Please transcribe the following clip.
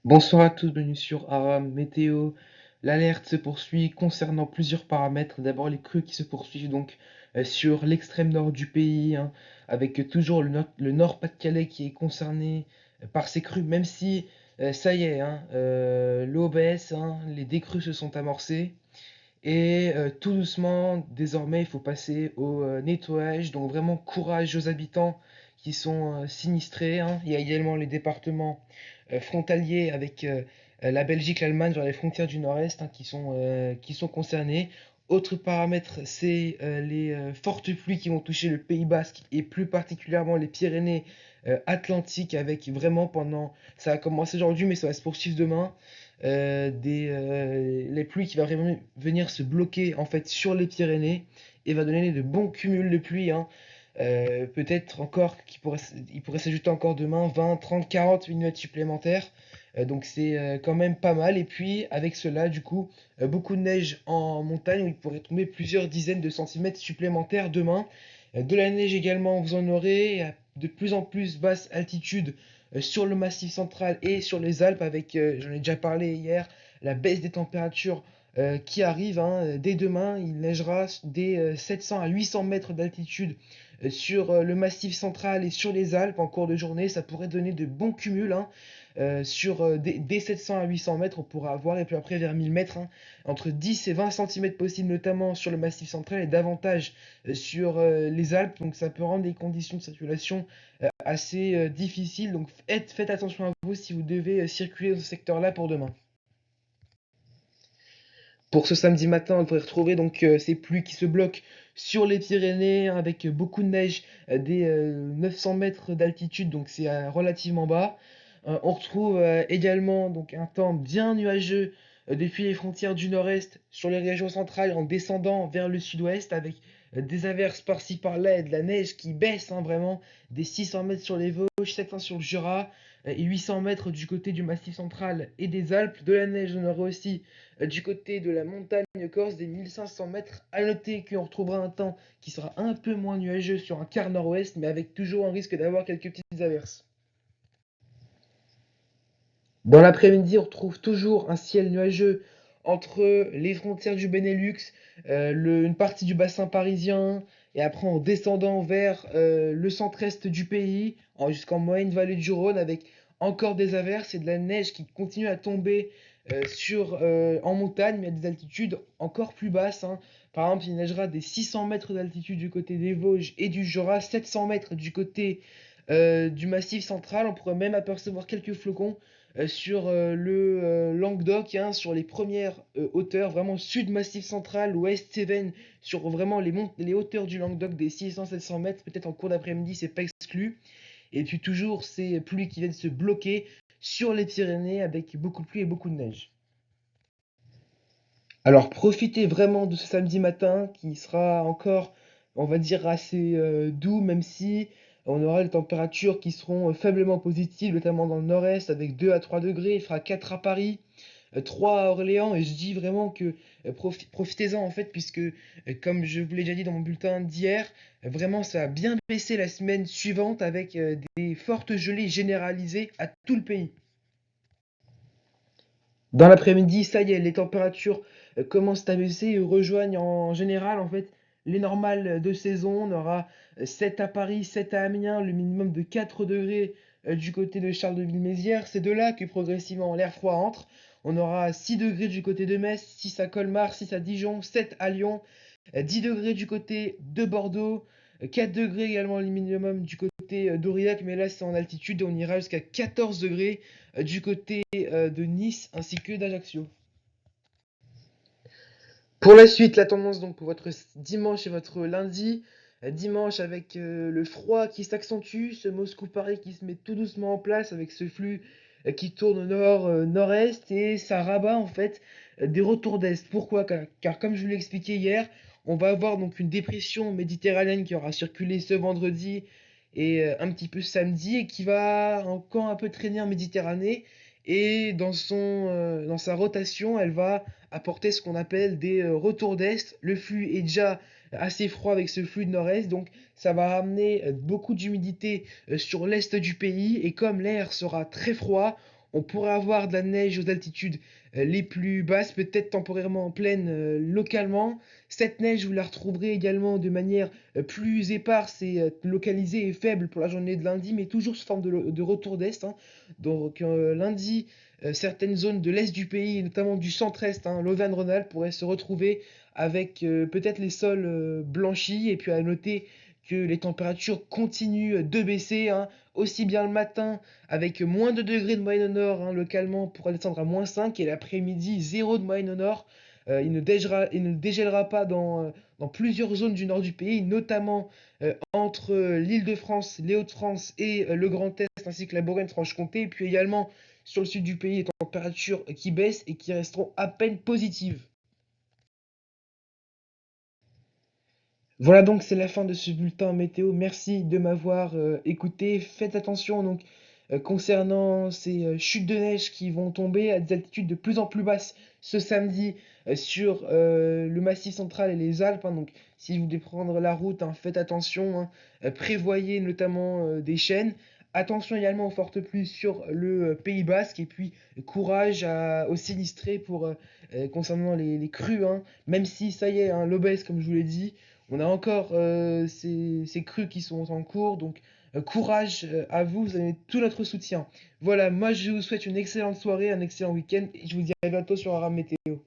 Bonsoir à tous, bienvenue sur Aram Météo. L'alerte se poursuit concernant plusieurs paramètres. D'abord les crues qui se poursuivent donc sur l'extrême nord du pays, hein, avec toujours le nord Pas-de-Calais qui est concerné par ces crues, même si ça y est, hein, l'eau baisse, hein, les décrues se sont amorcées. Et tout doucement, désormais, il faut passer au nettoyage. Donc vraiment courage aux habitants qui sont sinistrés, hein. Il y a également les départements frontaliers avec la Belgique, l'Allemagne, vers les frontières du Nord-Est, hein, qui sont concernés. Autre paramètre, c'est les fortes pluies qui vont toucher le Pays Basque et plus particulièrement les Pyrénées Atlantiques, avec vraiment pendant... Ça a commencé aujourd'hui, mais ça va se poursuivre demain les pluies qui va vraiment venir se bloquer en fait sur les Pyrénées et va donner de bons cumuls de pluie, hein. Peut-être encore il pourrait s'ajouter encore demain 20, 30, 40 mm supplémentaires. Donc c'est quand même pas mal. Et puis avec cela, du coup, beaucoup de neige en montagne où il pourrait tomber plusieurs dizaines de centimètres supplémentaires demain. De la neige également, vous en aurez à de plus en plus basse altitude sur le Massif central et sur les Alpes avec, j'en ai déjà parlé hier, la baisse des températures qui arrive, hein. Dès demain, il neigera des 700 à 800 mètres d'altitude sur le Massif central et sur les Alpes en cours de journée. Ça pourrait donner de bons cumuls, hein. Dès 700 à 800 mètres, on pourra avoir, et puis après vers 1000 mètres, hein, entre 10 et 20 centimètres possibles, notamment sur le Massif central et davantage sur les Alpes. Donc ça peut rendre les conditions de circulation assez difficiles. Donc faites attention à vous si vous devez circuler dans ce secteur-là pour demain. Pour ce samedi matin, on pourrait retrouver donc ces pluies qui se bloquent sur les Pyrénées, hein, avec beaucoup de neige, des 900 mètres d'altitude, donc c'est relativement bas. On retrouve également donc un temps bien nuageux depuis les frontières du nord-est sur les régions centrales en descendant vers le sud-ouest avec des averses par-ci par-là et de la neige qui baisse, hein, vraiment des 600 mètres sur les Vosges, 700 sur le Jura et 800 mètres du côté du Massif central et des Alpes. De la neige, on aura aussi du côté de la montagne corse des 1500 mètres. À noter qu'on retrouvera un temps qui sera un peu moins nuageux sur un quart nord-ouest, mais avec toujours un risque d'avoir quelques petites averses. Dans l'après-midi, on retrouve toujours un ciel nuageux entre les frontières du Benelux, une partie du bassin parisien, et après en descendant vers le centre-est du pays, jusqu'en moyenne vallée du Rhône, avec encore des averses et de la neige qui continue à tomber en montagne, mais à des altitudes encore plus basses, hein. Par exemple, il neigera des 600 mètres d'altitude du côté des Vosges et du Jura, 700 mètres du côté du Massif central. On pourrait même apercevoir quelques flocons sur le Languedoc, hein, sur les premières hauteurs, vraiment sud Massif central, ouest Cévennes, sur vraiment les hauteurs du Languedoc des 600-700 mètres, peut-être en cours d'après-midi, c'est pas exclu. Et puis toujours ces pluies qui viennent se bloquer sur les Pyrénées avec beaucoup de pluie et beaucoup de neige. Alors profitez vraiment de ce samedi matin qui sera encore, on va dire, assez doux, même si on aura des températures qui seront faiblement positives, notamment dans le nord-est, avec 2 à 3 degrés. Il fera 4 à Paris, 3 à Orléans, et je dis vraiment que profitez-en en fait, puisque comme je vous l'ai déjà dit dans mon bulletin d'hier, vraiment ça a bien baissé la semaine suivante avec des fortes gelées généralisées à tout le pays. Dans l'après-midi, ça y est, les températures commencent à baisser et rejoignent en général en fait les normales de saison. On aura 7 à Paris, 7 à Amiens, le minimum de 4 degrés du côté de Charleville-Mézières. C'est de là que progressivement l'air froid entre. On aura 6 degrés du côté de Metz, 6 à Colmar, 6 à Dijon, 7 à Lyon, 10 degrés du côté de Bordeaux, 4 degrés également le minimum du côté d'Aurillac, mais là c'est en altitude et on ira jusqu'à 14 degrés du côté de Nice ainsi que d'Ajaccio. Pour la suite, la tendance donc pour votre dimanche et votre lundi. Dimanche avec le froid qui s'accentue, ce Moscou-Paris qui se met tout doucement en place avec ce flux qui tourne au nord, nord-est et ça rabat en fait des retours d'est. Pourquoi? Car comme je vous l'ai expliqué hier, on va avoir donc une dépression méditerranéenne qui aura circulé ce vendredi et un petit peu samedi et qui va encore un peu traîner en Méditerranée et dans sa rotation, elle va apporter ce qu'on appelle des retours d'est. Le flux est déjà assez froid avec ce flux de nord-est, donc ça va ramener beaucoup d'humidité sur l'est du pays. Et comme l'air sera très froid, On pourrait avoir de la neige aux altitudes les plus basses, peut-être temporairement en plaine localement. Cette neige, vous la retrouverez également de manière plus éparse et localisée et faible pour la journée de lundi, mais toujours sous forme de retour d'est, hein. Donc lundi, certaines zones de l'est du pays, notamment du centre-est, hein, l'Auvergne-Rhône-Alpes, pourraient se retrouver avec peut-être les sols blanchis. Et puis à noter que les températures continuent de baisser, hein, aussi bien le matin avec moins de degrés de moyenne au nord, hein, localement pour descendre à -5, et l'après-midi 0 de moyenne au nord. Il ne dégèlera pas dans plusieurs zones du nord du pays, notamment entre l'Île-de-France, les Hauts-de-France et le Grand Est, ainsi que la Bourgogne-Franche-Comté, et puis également sur le sud du pays, des températures qui baissent et qui resteront à peine positives. Voilà, donc c'est la fin de ce bulletin météo. Merci de m'avoir écouté. Faites attention donc concernant ces chutes de neige qui vont tomber à des altitudes de plus en plus basses ce samedi sur le Massif central et les Alpes, hein. Donc si vous devez prendre la route, hein, faites attention, hein. Prévoyez notamment des chaînes. Attention également aux fortes pluies sur le Pays Basque, et puis courage aux sinistrés pour concernant les crues, hein. Même si ça y est, hein, l'eau baisse comme je vous l'ai dit, on a encore ces crues qui sont en cours, donc courage à vous, vous avez tout notre soutien. Voilà, moi je vous souhaite une excellente soirée, un excellent week-end, et je vous dis à bientôt sur Aram Météo.